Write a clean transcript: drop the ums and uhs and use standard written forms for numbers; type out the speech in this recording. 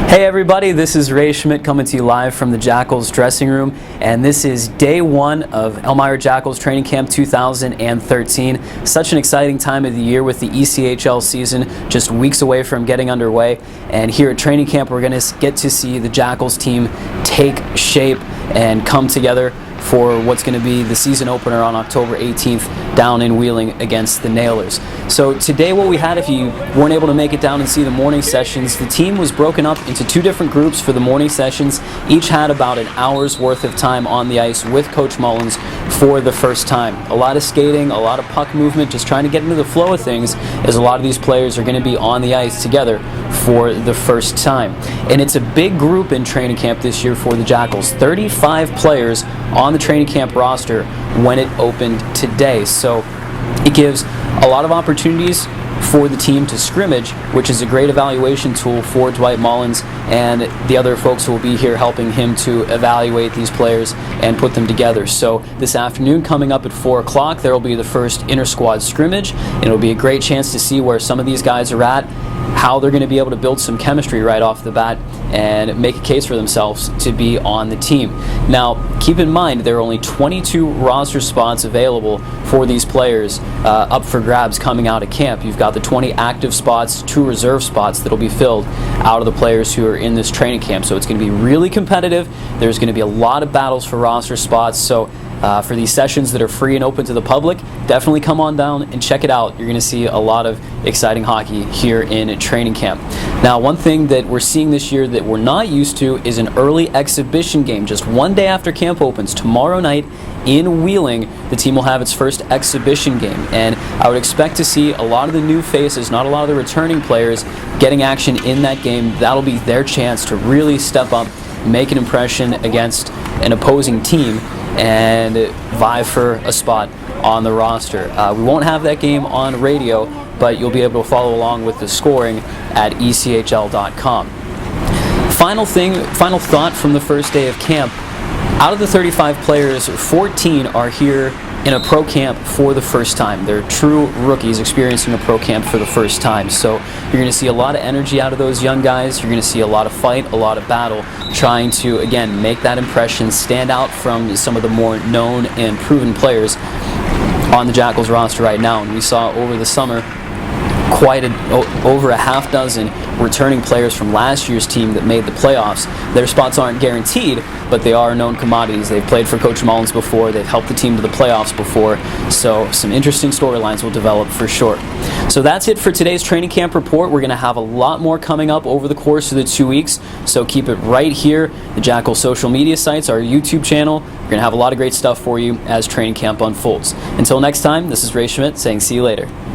Hey everybody, this is Ray Schmitt coming to you live from the Jackals dressing room, and this is day one of Elmira Jackals Training Camp 2013. Such an exciting time of the year with the ECHL season just weeks away from getting underway, and here at training camp we're going to get to see the Jackals team take shape and come together for what's going to be the season opener on October 18th down in Wheeling against the Nailers. So today what we had, if you weren't able to make it down and see the morning sessions, the team was broken up into two different groups for the morning sessions. Each had about an hour's worth of time on the ice with Coach Mullins for the first time. A lot of skating, a lot of puck movement, just trying to get into the flow of things, as a lot of these players are going to be on the ice together for the first time. And it's a big group in training camp this year for the Jackals. 35 players on the training camp roster when it opened today. So it gives a lot of opportunities for the team to scrimmage, which is a great evaluation tool for Dwight Mullins and the other folks who will be here helping him to evaluate these players and put them together. So this afternoon, coming up at 4 o'clock, there will be the first inter-squad scrimmage, and it'll be a great chance to see where some of these guys are at, how they're going to be able to build some chemistry right off the bat and make a case for themselves to be on the team. Now, keep in mind there are only 22 roster spots available for these players up for grabs coming out of camp. You've got the 20 active spots, 2 reserve spots that will be filled out of the players who are in this training camp. So it's going to be really competitive. There's going to be a lot of battles for roster spots. So for these sessions that are free and open to the public, definitely come on down and check it out. You're going to see a lot of exciting hockey here in training camp. Now, one thing that we're seeing this year that we're not used to is an early exhibition game. Just one day after camp opens, tomorrow night in Wheeling, the team will have its first exhibition game. And I would expect to see a lot of the new faces, not a lot of the returning players, getting action in that game. That'll be their chance to really step up, make an impression against an opposing team, and vie for a spot on the roster. We won't have that game on radio, but you'll be able to follow along with the scoring at ECHL.com. Final thought from the first day of camp. Out of the 35 players, 14 are here in a pro camp for the first time. They're true rookies experiencing a pro camp for the first time. So you're going to see a lot of energy out of those young guys. You're going to see a lot of fight, a lot of battle, trying to, again, make that impression, stand out from some of the more known and proven players on the Jackals roster right now. And we saw over the summer over a half dozen returning players from last year's team that made the playoffs. Their spots aren't guaranteed, but they are known commodities. They've played for Coach Mullins before. They've helped the team to the playoffs before. So some interesting storylines will develop for sure. So that's it for today's training camp report. We're going to have a lot more coming up over the course of the 2 weeks. So keep it right here. The Jackals social media sites, our YouTube channel. We're going to have a lot of great stuff for you as training camp unfolds. Until next time, this is Ray Schmitt saying see you later.